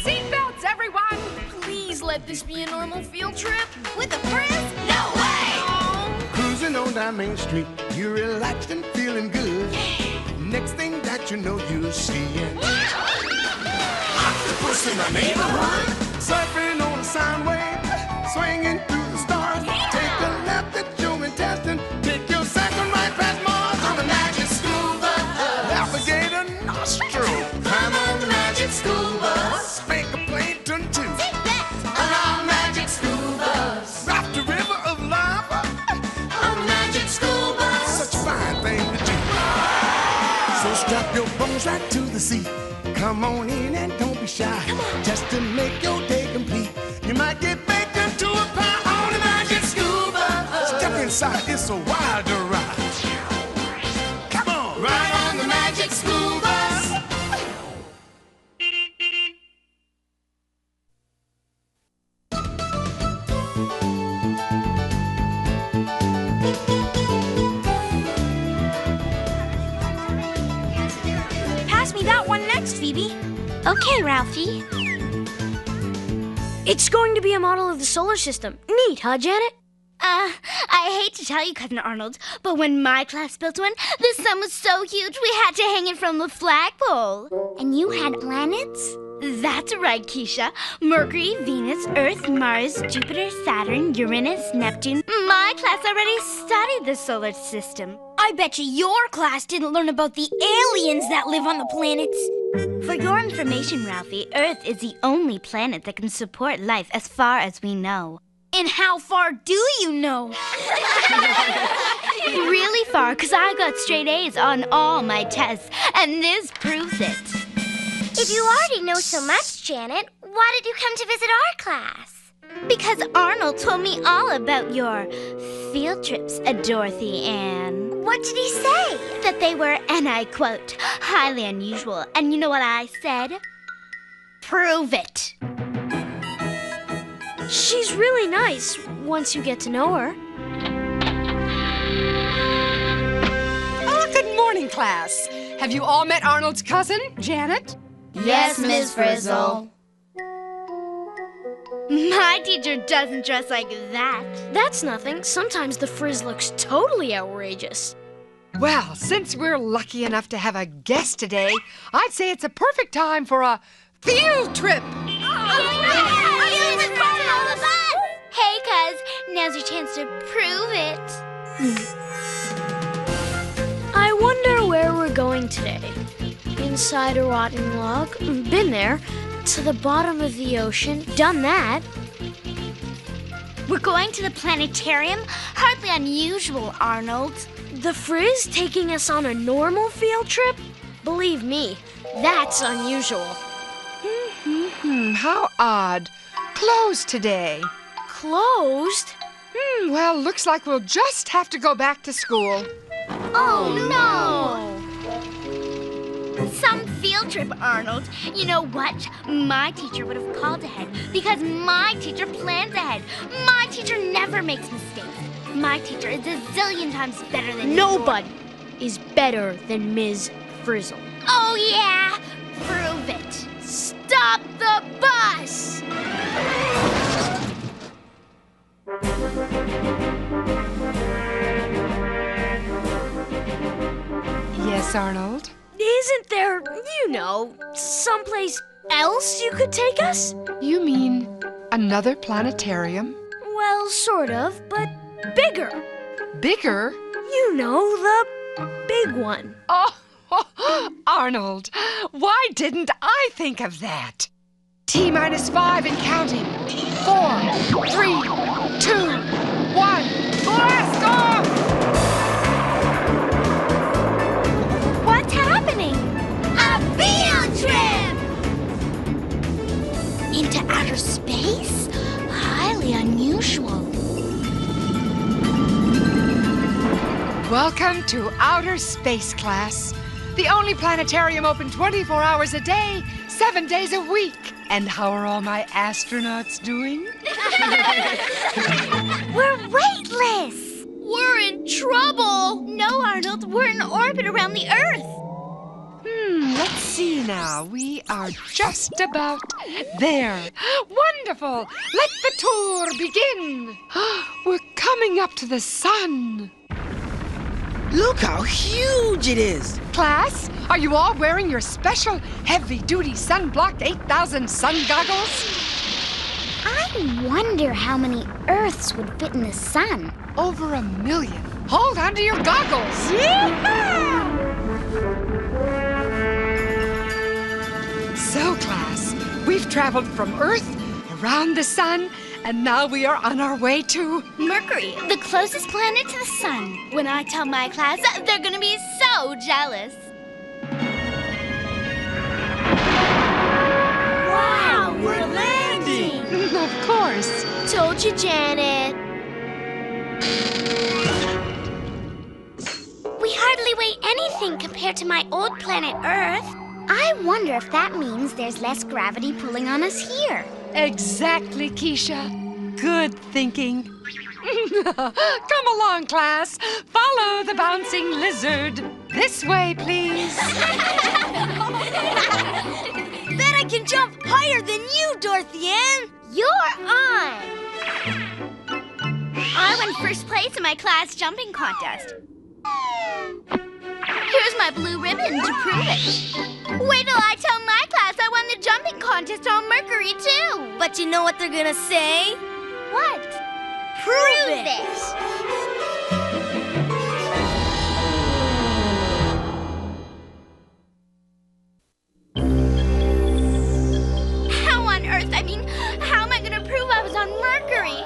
Seatbelts, everyone! Please let this be a normal field trip. With a Friz? No way! Oh. Cruising on down Main Street, you're relaxed and feeling good. Next thing that you know, you're seeing octopus in the neighborhood. Surfing on a sound wave, swinging through the stars. Take a left at your intestine, take your second right past Mars on the magic school bus. Alligator nostril, climb on the magic school bus. Spank a plankton too. Take that! On our magic school bus. Rock the river of lava on the magic school bus. Such a fine thing to do. So strap your bones right to the seat. Come on in and don't be shy. Just to make your day complete. You might get baked into a pie on the magic school bus. Step inside, it's a wild ride. Come on, ride on the magic school bus. Pass me that one next, Phoebe. Okay, Ralphie. It's going to be a model of the solar system. Neat, huh, Janet? I hate to tell you, Cousin Arnold, but when my class built one, the sun was so huge we had to hang it from the flagpole. And you had planets? That's right, Keisha. Mercury, Venus, Earth, Mars, Jupiter, Saturn, Uranus, Neptune. My class already studied the solar system. I bet you your class didn't learn about the aliens that live on the planets. For your information, Ralphie, Earth is the only planet that can support life as far as we know. And how far do you know? Really far, because I got straight A's on all my tests, and this proves it. If you already know so much, Janet, why did you come to visit our class? Because Arnold told me all about your field trips, Dorothy Ann. What did he say? That they were, and I quote, highly unusual. And you know what I said? Prove it. She's really nice once you get to know her. Oh, good morning, class. Have you all met Arnold's cousin, Janet? Yes, Ms. Frizzle. My teacher doesn't dress like that. That's nothing. Sometimes the frizz looks totally outrageous. Well, since we're lucky enough to have a guest today, I'd say it's a perfect time for a field trip. Hey, cuz, now's your chance to prove it. I wonder where we're going today. Inside a rotten log? Been there. To the bottom of the ocean? Done that. We're going to the planetarium? Hardly unusual, Arnold. The frizz taking us on a normal field trip? Believe me, that's unusual. How odd. Closed today. Closed? Well, looks like we'll just have to go back to school. Oh, no! Some field trip, Arnold. You know what? My teacher would have called ahead because my teacher plans ahead. My teacher never makes mistakes. My teacher is a zillion times better than Nobody is better than Ms. Frizzle. Oh, yeah? Prove it. Stop the bus! Yes, Arnold? Isn't there, someplace else you could take us? You mean another planetarium? Well, sort of, but bigger. Bigger? You know, the big one. Oh, Arnold, why didn't I think of that? T-5 and counting. 4, 3, 2, 1. Blast off! What's happening? A field trip! Into outer space? Highly unusual. Welcome to outer space, class. The only planetarium open 24 hours a day, 7 days a week. And how are all my astronauts doing? We're weightless! We're in trouble! No, Arnold, we're in orbit around the Earth. Let's see now. We are just about there. Wonderful. Let the tour begin. We're coming up to the sun. Look how huge it is! Class, are you all wearing your special heavy-duty sunblocked 8,000 sun goggles? I wonder how many Earths would fit in the sun. Over 1 million. Hold on to your goggles. So, class, we've traveled from Earth, around the sun, and now we are on our way to Mercury, the closest planet to the sun. When I tell my class, they're gonna be so jealous. Wow, we're landing! Of course. Told you, Janet. We hardly weigh anything compared to my old planet Earth. I wonder if that means there's less gravity pulling on us here. Exactly, Keisha. Good thinking. Come along, class. Follow the bouncing lizard. This way, please. Bet I can jump higher than you, Dorothy Ann. You're on. I won first place in my class jumping contest. Here's my blue ribbon to prove it. Wait till I tell my class I won the jumping contest on Mercury, too. But you know what they're gonna say? What? Prove it. How on earth? I mean, how am I gonna prove I was on Mercury?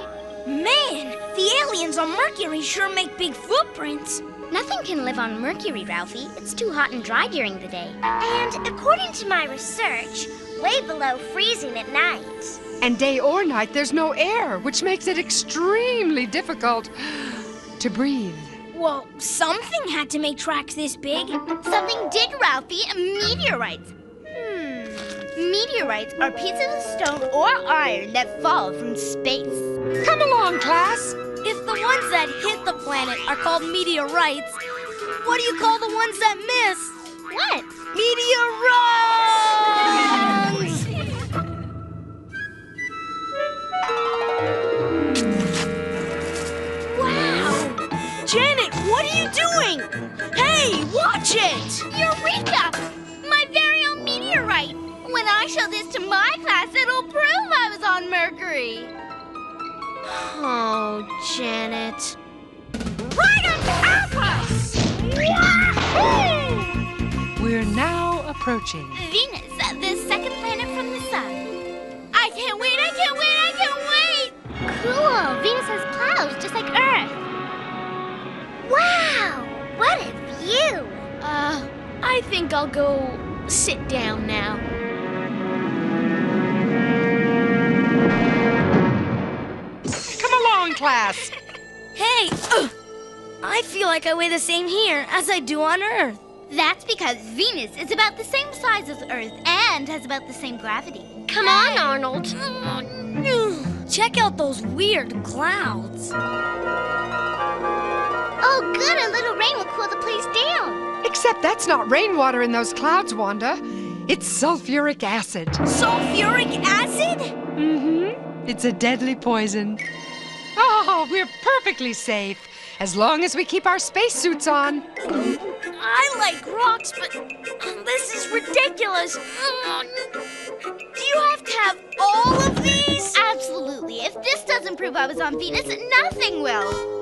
Man, the aliens on Mercury sure make big footprints. Nothing can live on Mercury, Ralphie. It's too hot and dry during the day. And according to my research, way below freezing at night. And day or night, there's no air, which makes it extremely difficult to breathe. Well, something had to make tracks this big. Something did, Ralphie. Meteorites. Meteorites are pieces of stone or iron that fall from space. Come along, class. If the ones that hit the planet are called meteorites, what do you call the ones that miss? What? Meteorites! Wow! Janet, what are you doing? Hey, watch it! Eureka! My very own meteorite. When I show this to my class, it'll prove I was on Mercury. Oh, Janet. Right on top of us! Wahoo! We're now approaching. Venus, the second planet from the sun. I can't wait, I can't wait, I can't wait! Cool. Venus has clouds just like Earth. Wow! What a view! I think I'll go sit down now. Come along, class. Hey! I feel like I weigh the same here as I do on Earth. That's because Venus is about the same size as Earth and has about the same gravity. Come on, Arnold. Check out those weird clouds. Oh, good. A little rain will cool the place down. Except that's not rainwater in those clouds, Wanda. It's sulfuric acid. Sulfuric acid? Mm-hmm. It's a deadly poison. Oh, we're perfectly safe as long as we keep our spacesuits on. I like rocks, but this is ridiculous. Do you have to have all of these? Absolutely. If this doesn't prove I was on Venus, nothing will.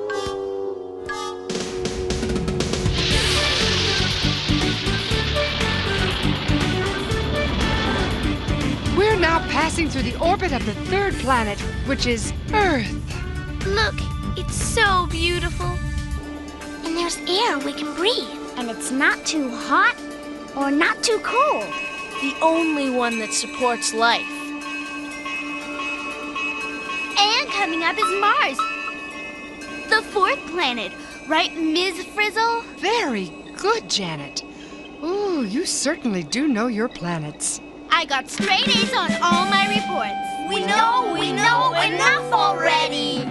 We're now passing through the orbit of the third planet, which is Earth. Look, it's so beautiful. And there's air we can breathe. And it's not too hot or not too cold. The only one that supports life. And coming up is Mars. The fourth planet, right, Ms. Frizzle? Very good, Janet. Ooh, you certainly do know your planets. I got straight A's on all my reports. We know enough already.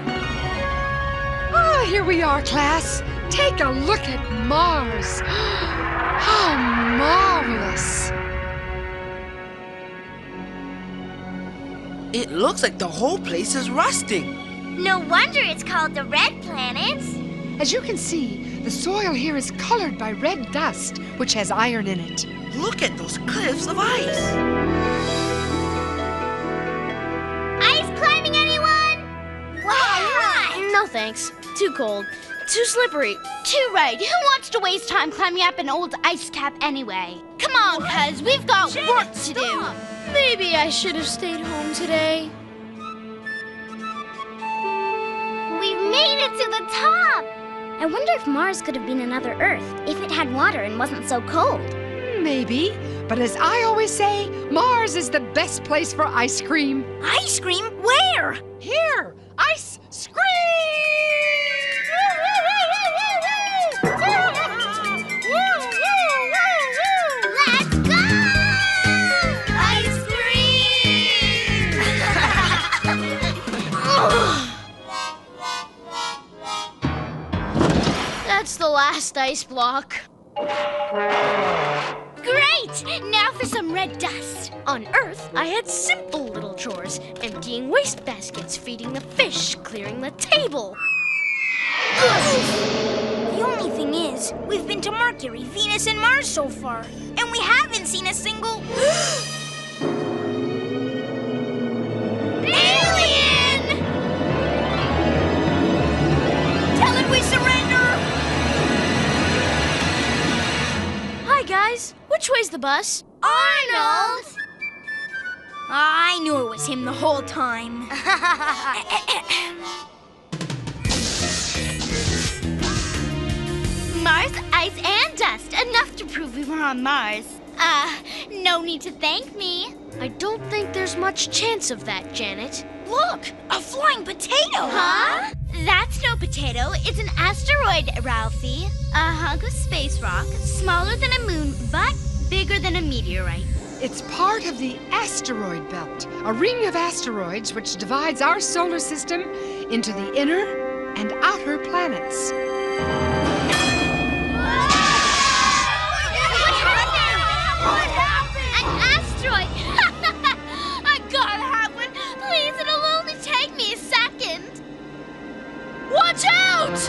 Ah, here we are, class. Take a look at Mars. How marvelous. It looks like the whole place is rusting. No wonder it's called the Red Planet. As you can see, the soil here is colored by red dust, which has iron in it. Look at those cliffs of ice. Ice climbing, anyone? Why? No thanks. Too cold. Too slippery. Too right. Who wants to waste time climbing up an old ice cap anyway? Come on, cuz we've got work to do. Maybe I should have stayed home today. We've made it to the top. I wonder if Mars could have been another Earth if it had water and wasn't so cold. Maybe, but as I always say, Mars is the best place for ice cream. Ice cream? Where? Here, ice scream! Let's go! Ice cream! That's the last ice block. Great! Now for some red dust. On Earth, I had simple little chores. Emptying waste baskets, feeding the fish, clearing the table. The only thing is, we've been to Mercury, Venus, and Mars so far, and we haven't seen a single... alien! Tell it we surrender! Hi, guys. Which way's the bus? Arnold! I knew it was him the whole time. Mars, ice, and dust. Enough to prove we were on Mars. No need to thank me. I don't think there's much chance of that, Janet. Look, a flying potato! Huh? That's no potato. It's an asteroid, Ralphie. A hunk of space rock, smaller than a moon, but bigger than a meteorite. It's part of the asteroid belt, a ring of asteroids which divides our solar system into the inner and outer planets. What happened? An asteroid! I gotta have one. Please, it'll only take me a second. Watch out!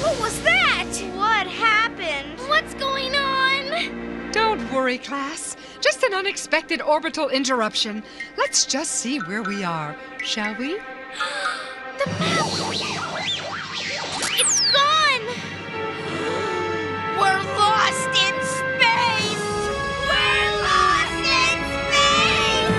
What was that? What happened? What's going on? Don't worry, class. Just an unexpected orbital interruption. Let's just see where we are, shall we? The map! It's gone! We're lost in space! We're lost in space!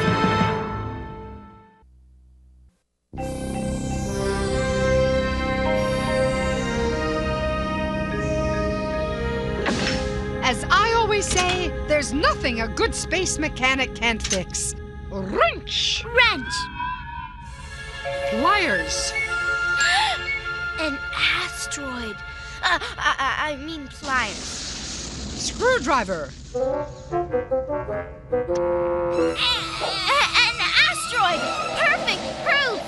As I always say, there's nothing a good space mechanic can't fix. Wrench! Wrench! Pliers! An asteroid. I mean pliers. Screwdriver! An asteroid! Perfect proof!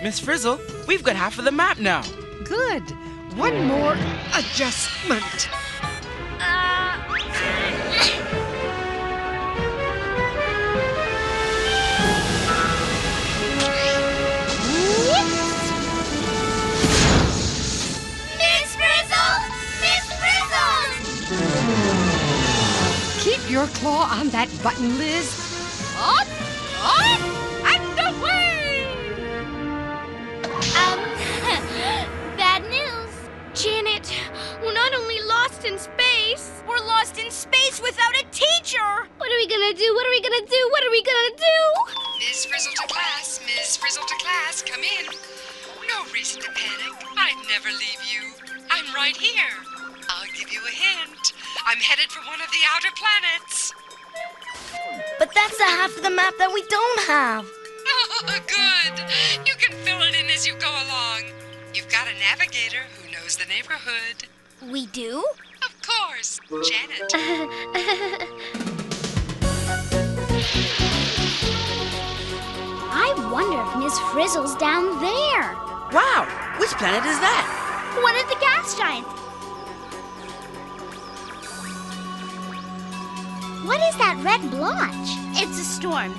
Miss Frizzle, we've got half of the map now. Good. One more adjustment. Miss Frizzle! Miss Frizzle! Keep your claw on that button, Liz. Up, up, and away! Bad news. Janet, we're not only lost in space. We're lost in space without a teacher! What are we gonna do? What are we gonna do? What are we gonna do? Miss Frizzle to class, Miss Frizzle to class, come in. No reason to panic. I'd never leave you. I'm right here. I'll give you a hint. I'm headed for one of the outer planets. But that's the half of the map that we don't have. Oh, good. You can fill it in as you go along. You've got a navigator who knows the neighborhood. We do? Of course, Janet. I wonder if Miss Frizzle's down there. Wow, which planet is that? One of the gas giants. What is that red blotch? It's a storm,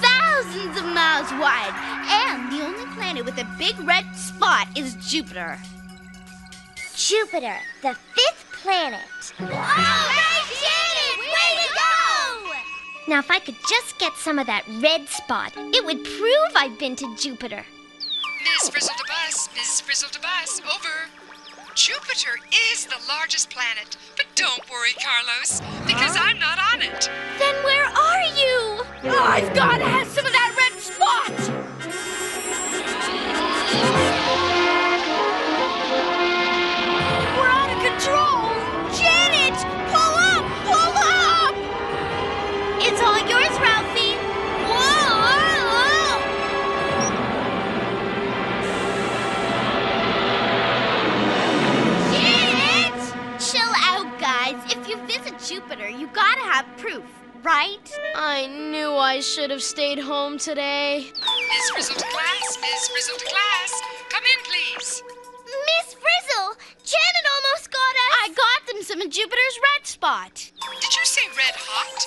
thousands of miles wide, and the only planet with a big red spot is Jupiter. Jupiter, the 5th planet. All right, Janet! Way to go! Now, if I could just get some of that red spot, it would prove I've been to Jupiter. Miss Frizzle to Bus, Miss Frizzle to Bus, over. Jupiter is the largest planet, but don't worry, Carlos, because I'm not on it. Then where are you? Oh, I've got to have some of that red spot! We're out of control! Janet! Pull up! Pull up! It's all yours, Ralphie! Whoa! Janet! Chill out, guys. If you visit Jupiter, you gotta have proof, right? I knew I should have stayed home today. Miss Frizzle to class, Miss Frizzle to class. Come in, please. Miss Frizzle, Janet almost got us. I got them some of Jupiter's red spot. Did you say red hot?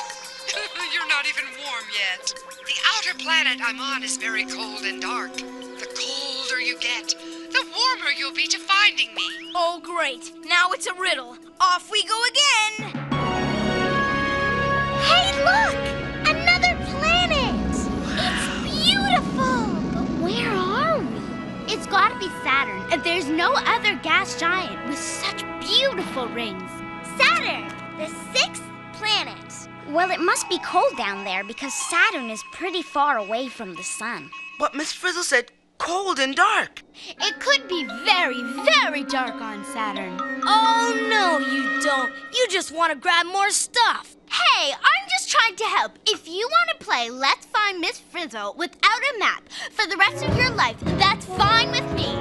You're not even warm yet. The outer planet I'm on is very cold and dark. The colder you get, the warmer you'll be to finding me. Oh, great. Now it's a riddle. Off we go again. Hey, look! Another planet! It's beautiful! But where are we? It's gotta be Saturn. And there's no other gas giant with such beautiful rings. Saturn, the 6th planet. Well, it must be cold down there because Saturn is pretty far away from the sun. But Miss Frizzle said cold and dark. It could be very, very dark on Saturn. Oh, no, you don't. You just want to grab more stuff. Hey, I'm just trying to help. If you want to play Let's Find Miss Frizzle without a map for the rest of your life, that's fine with me.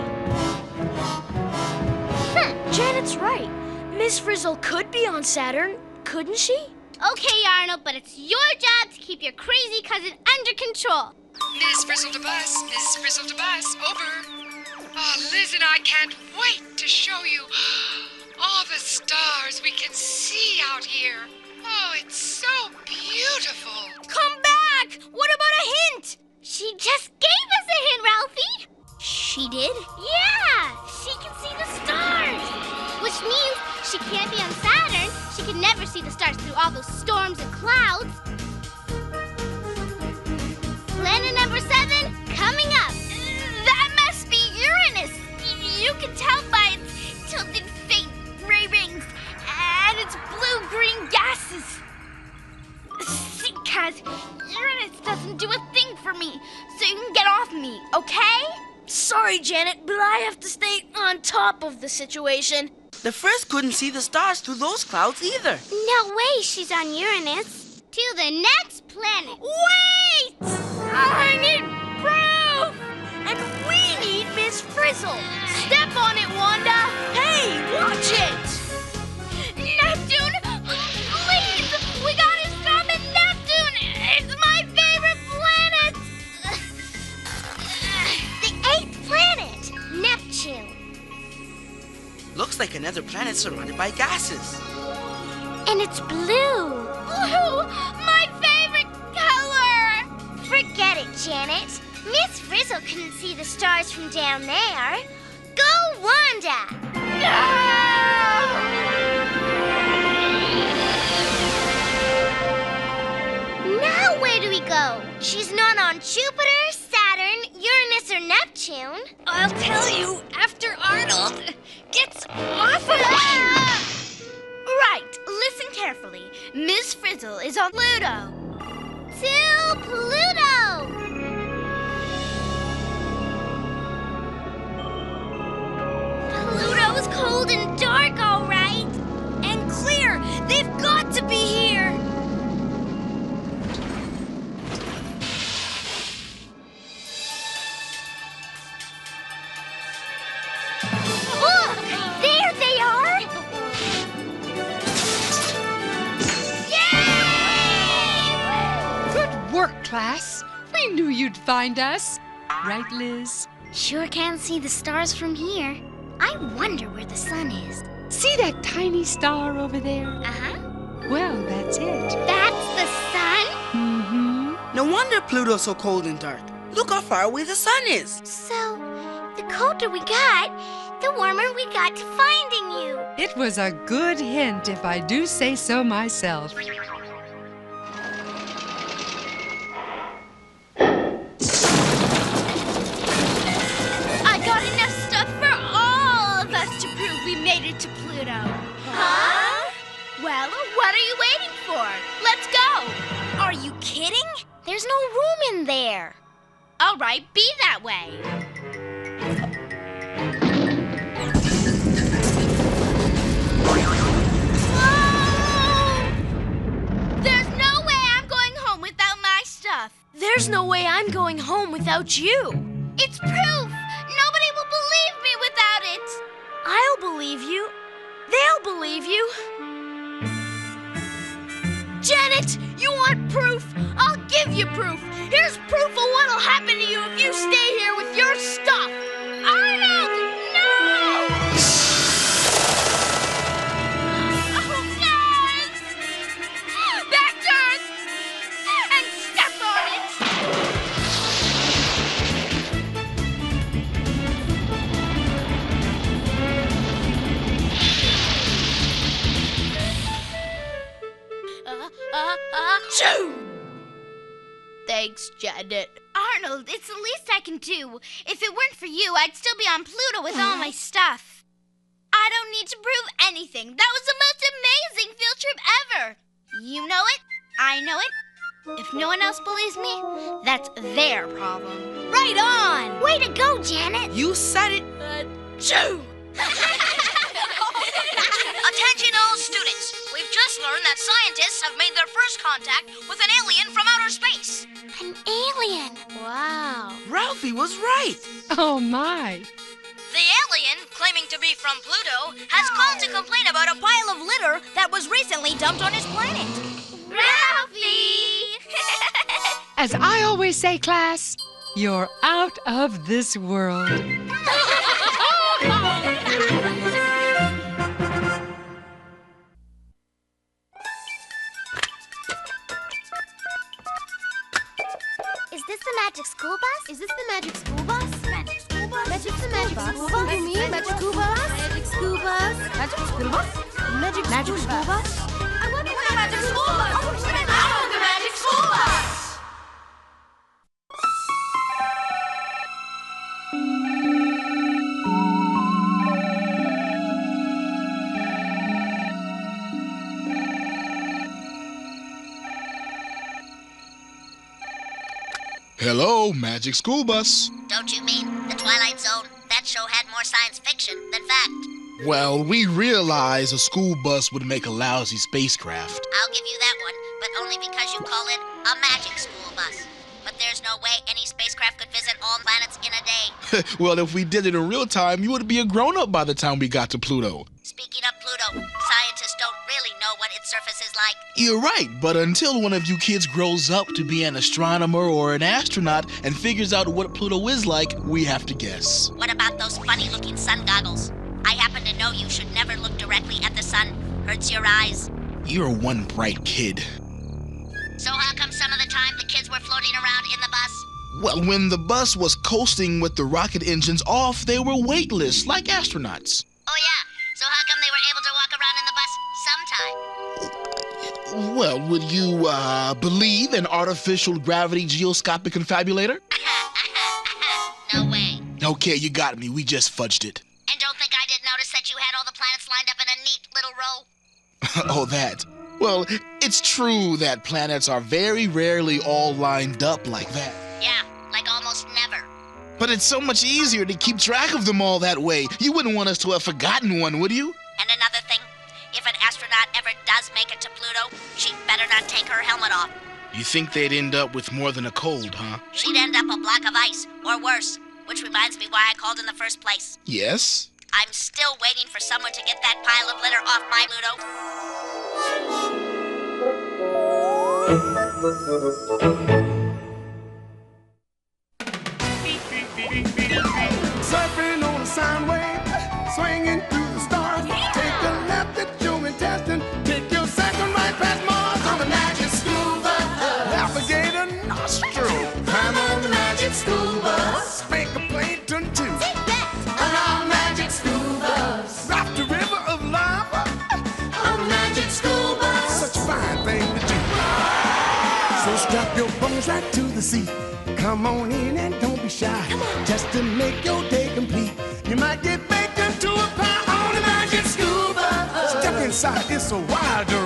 Janet's right. Miss Frizzle could be on Saturn, couldn't she? Okay, Arnold, but it's your job to keep your crazy cousin under control. Miss Frizzle to Bus, Miss Frizzle to Bus, over. Oh, Liz and I can't wait to show you all the stars we can see out here. Oh, it's so beautiful. Come back! What about a hint? She just gave us a hint, Ralphie. She did? Yeah, she can see the stars. Which means she can't be on Saturn. She can never see the stars through all those storms and clouds. Planet number 7, coming up. That must be Uranus. You can tell by its tilted faint gray rings and its blue-green gases. See, Kaz, Uranus doesn't do a thing for me, so you can get off me, okay? Sorry, Janet, but I have to stay on top of the situation. The Frizz couldn't see the stars through those clouds either. No way she's on Uranus. To the next planet. Wait! I need proof! And we need Miss Frizzle. Step on it, Wanda! Hey, watch it! Neptune! Please! We gotta stop at Neptune! It's my favorite planet! The 8th planet, Neptune. Looks like another planet surrounded by gases. And it's blue. Blue! My favorite color! Forget it, Janet. Miss Frizzle couldn't see the stars from down there. Go, Wanda! Now where do we go? She's not on Jupiter, Saturn, Uranus, or Neptune. I'll tell you after Arnold gets off of Right, listen carefully. Miss Frizzle is on Pluto. To Pluto! Pluto's cold and dark, all right. And clear! They've got to be here! Look! There they are! Good work, class. We knew you'd find us. Right, Liz? Sure can see the stars from here. I wonder where the sun is. See that tiny star over there? Uh-huh. Well, that's it. That's the sun? Mm-hmm. No wonder Pluto's so cold and dark. Look how far away the sun is. So, the colder we got, the warmer we got to finding you. It was a good hint, if I do say so myself. I got enough stuff for all of us to prove we made it to Pluto. Huh? Well, what are you waiting for? Let's go. Are you kidding? There's no room in there. All right, be that way. Whoa! There's no way I'm going home without my stuff. There's no way I'm going home without you. It's proof. Nobody will believe me without it. I'll believe you. They'll believe you. Janet, you want proof? I'll give you proof. Here's proof of what'll happen to you if you stay here with your stuff. Arnold, no! Oh, guys! Back turn! And step on it! Shoo! Thanks, Janet. Arnold, it's the least I can do. If it weren't for you, I'd still be on Pluto with all my stuff. I don't need to prove anything. That was the most amazing field trip ever. You know it. I know it. If no one else believes me, that's their problem. Right on! Way to go, Janet! You said it. Shoo! Attention all students. We've just learned that scientists have made their first contact with an alien from outer space. An alien! Wow. Ralphie was right. Oh, my. The alien, claiming to be from Pluto, has called to complain about a pile of litter that was recently dumped on his planet. Ralphie! As I always say, class, you're out of this world. Is this the magic school bus? Is this the magic school bus? Magic school bus? Magic the magic school bus? You mean magic school bus? Magic school bus? Magic school bus? Magic school bus? I want the magic school bus! I want the magic school bus! Hello, Magic School Bus. Don't you mean the Twilight Zone? That show had more science fiction than fact. Well, we realize a school bus would make a lousy spacecraft. I'll give you that one, but only because you call it a magic school bus. But there's no way any spacecraft could visit all planets in a day. Well, if we did it in real time, you would be a grown-up by the time we got to Pluto. Speaking of Pluto, scientists don't really know what its surface is like. You're right, but until one of you kids grows up to be an astronomer or an astronaut and figures out what Pluto is like, we have to guess. What about those funny-looking sun goggles? I happen to know you should never look directly at the sun. Hurts your eyes. You're one bright kid. So how come some of the time the kids were floating around in the bus? Well, when the bus was coasting with the rocket engines off, they were weightless, like astronauts. Oh yeah, so how come they were able to walk around in the bus sometime? Well, would you, believe an artificial gravity geoscopic confabulator? No way. Okay, you got me. We just fudged it. And don't think I didn't notice that you had all the planets lined up in a neat little row. Oh, that. Well, it's true that planets are very rarely all lined up like that. Yeah, like almost never. But it's so much easier to keep track of them all that way. You wouldn't want us to have forgotten one, would you? And another thing, if an astronaut ever does make it to Pluto, she'd better not take her helmet off. You think they'd end up with more than a cold, huh? She'd end up a block of ice, or worse. Which reminds me why I called in the first place. Yes? I'm still waiting for someone to get that pile of litter off my Surfing on a sound wave, So strap your bones right to the seat. Come on in and don't be shy. Just to make your day complete. You might get baked into a pie on a magic school bus. Step inside, it's a wild ride.